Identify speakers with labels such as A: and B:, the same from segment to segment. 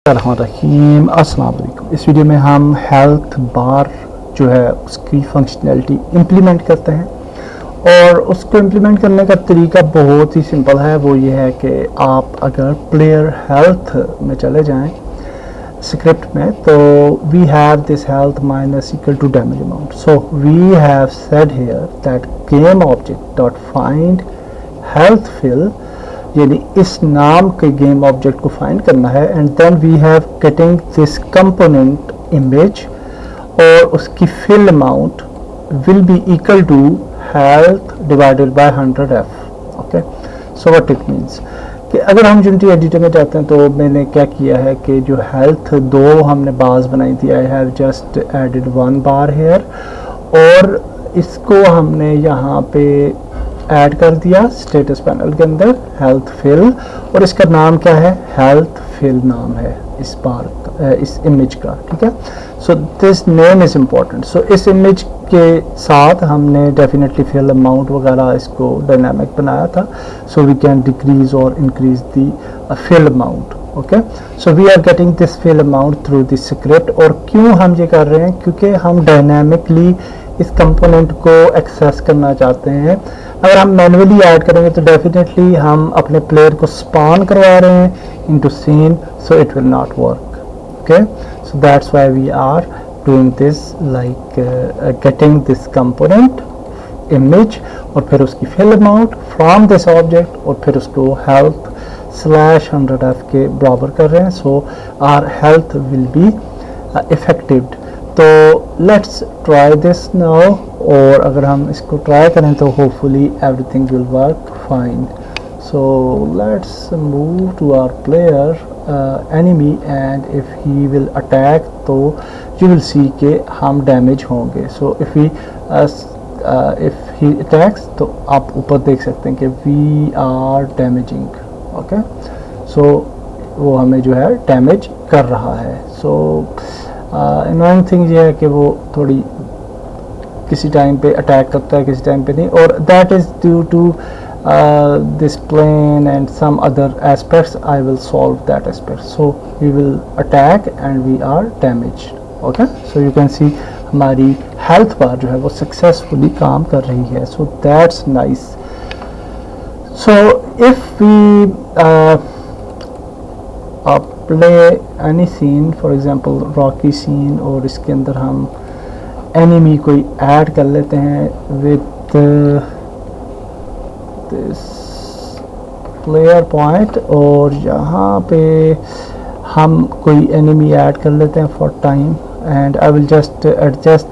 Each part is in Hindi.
A: रहीम अस्सलाम वालेकुम। इस वीडियो में हम हेल्थ बार जो है उसकी फंक्शनैलिटी इम्प्लीमेंट करते हैं और उसको इम्प्लीमेंट करने का तरीका बहुत ही सिंपल है। वो ये है कि आप अगर प्लेयर हेल्थ में चले जाएं स्क्रिप्ट में, तो we have this health minus equal to damage amount. So we have said here that game object dot find health fill, यानी इस नाम के गेम ऑब्जेक्ट को फाइंड करना है। And then we have getting this component image और उसकी fill amount will be equal to health divided by 100f। Okay, so what it means कि अगर हम यूनिटी एडिटर में जाते हैं तो मैंने क्या किया है कि जो हेल्थ दो हमने बार्स बनाई थी, I have just added 1 bar here और इसको हमने यहाँ पे ऐड कर दिया स्टेटस पैनल के अंदर हेल्थ फिल, और इसका नाम क्या है, हेल्थ फिल नाम है इस बार का, इस इमेज का। ठीक है, so this name is important. सो इस इमेज के साथ हमने डेफिनेटली फिल अमाउंट वगैरह इसको डायनामिक बनाया था, सो वी कैन डिक्रीज और increase the fill amount. Okay, so we are getting this fill amount through this script. और क्यों हम ये कर रहे हैं, क्योंकि हम डायनामिकली इस कंपोनेंट को एक्सेस करना चाहते हैं। अगर हम मैन्युअली ऐड करेंगे तो डेफिनेटली हम अपने प्लेयर को स्पॉन करवा रहे हैं into scene, so it will not work. Okay, so that's why we are doing this, like getting this component image और फिर उसकी fill amount from this object और फिर उसको हेल्थ /100f के बराबर कर रहे हैं। So our health will be effective. तो लेट्स ट्राई दिस नाउ, और अगर हम इसको ट्राई करें तो hopefully everything will work fine. So let's move to our player enemy and if he will attack तो यू विल सी के हम डैमेज होंगे। सो इफ ही अटैक्स तो आप ऊपर देख सकते हैं कि वी आर डैमेजिंग। ओके, सो वो हमें जो है डैमेज कर रहा है। सो इनवाइंग थिंग ये है कि वो थोड़ी किसी टाइम पे अटैक करता है, किसी टाइम पे नहीं, और that is due to this plane and some other aspects. I will solve that aspect. So we will attack and we are damage. Okay, so you can see हमारी हेल्थ बार जो है वो सक्सेसफुली काम कर रही है। So that's nice. So if we play any scene, for example rocky scene, और इसके अंदर हम एनिमी कोई ऐड कर लेते हैं विद दिस प्लेयर पॉइंट, और यहाँ पे हम कोई एनिमी ऐड कर लेते हैं for time and I will just adjust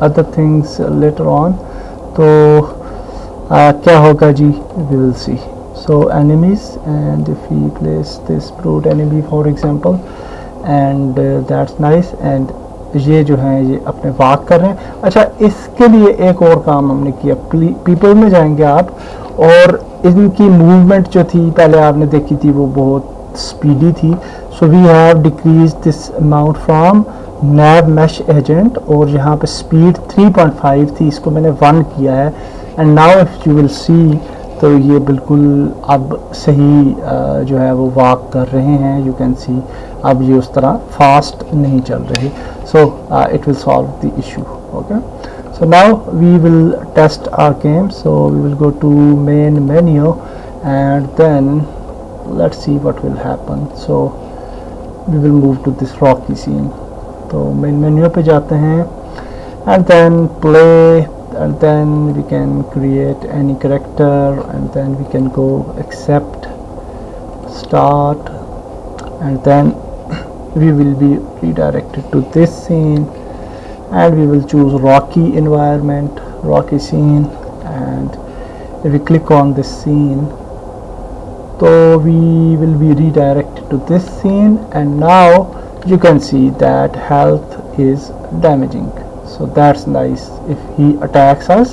A: other things later on. तो क्या होगा जी, we will see. So enemies, and if we place this brute enemy for example, and that's nice, and ये जो है ये अपने वाक कर रहे हैं। अच्छा, इसके लिए एक और काम हमने किया, पीपल में जाएंगे आप, और इनकी मूवमेंट जो थी पहले आपने देखी थी वो बहुत स्पीडी थी। So we have decrease this amount from nav mesh agent, और यहाँ पे स्पीड 3.5 थी, इसको मैंने 1 किया है। And now if you will सी तो ये बिल्कुल अब सही जो है वो वॉक कर रहे हैं। यू कैन सी अब ये उस तरह फास्ट नहीं चल रही। So it will solve the issue. Okay, so now we will test our game. So we will go to main menu and then let's see what will happen. So we will move to this rocky scene. तो मेन मेन्यू पे जाते हैं and then play, and then we can create any character, and then we can go accept, start, and then we will be redirected to this scene, and we will choose rocky environment, rocky scene, and if we click on this scene so we will be redirected to this scene, and now you can see that health is damaging. So that's nice. If he attacks us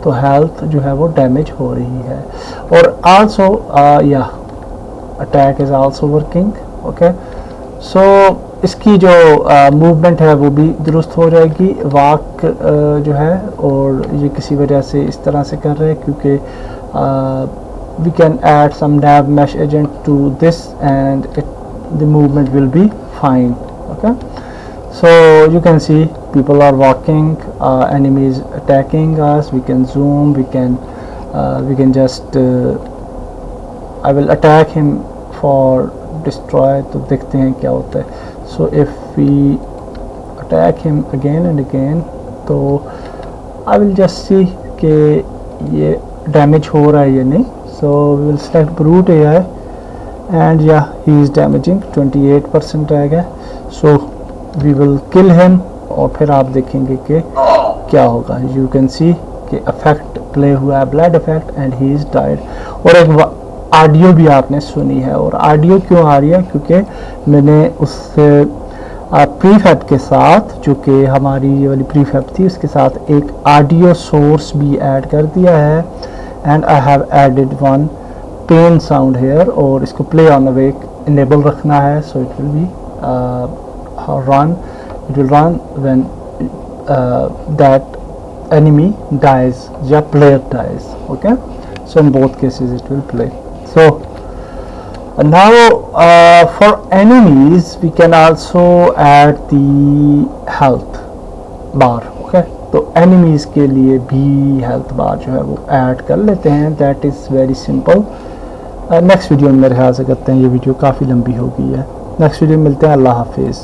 A: तो हेल्थ जो है वो डैमेज हो रही है। और आल्सो या attack is also working. Okay, so इसकी जो मूवमेंट है वो भी दुरुस्त हो जाएगी। वॉक जो है, और ये किसी वजह से इस तरह से कर रहे हैं क्योंकि we can add some nav mesh agent to this, and it the movement will be fine. Okay, so you can see people are walking, enemies attacking us. We can zoom, we can just I will attack him for destroy. तो देखते हैं क्या होता है. So if we attack him again and again, तो I will just see कि ये डैमेज हो रहा है या नहीं. So we will select brute AI and yeah, he is damaging 28% रह गया. So we will kill him और फिर आप देखेंगे कि क्या होगा. You can see कि इफेक्ट प्ले हुआ है, blood effect, and he is died. और एक ऑडियो भी आपने सुनी है. और ऑडियो क्यों आ रही है? क्योंकि मैंने उस प्रीफैब के साथ, जो कि हमारी ये वाली प्रीफैब थी, उसके साथ एक ऑडियो सोर्स भी ऐड कर दिया है. And I have added one pain sound here, और इसको प्ले ऑन अवेक इनेबल रखना है. So it will be run, it will run when that enemy dies या player dies. Okay, so in both cases it will play. So now for enemies we can also add the health bar. Okay, तो enemies के लिए भी health bar जो है वो add कर लेते हैं. That is very simple. Next video में मेरे ख्याल से करते हैं. ये वीडियो काफ़ी लंबी हो गई है. नेक्स्ट वीडियो में मिलते हैं. अल्लाह हाफिज़.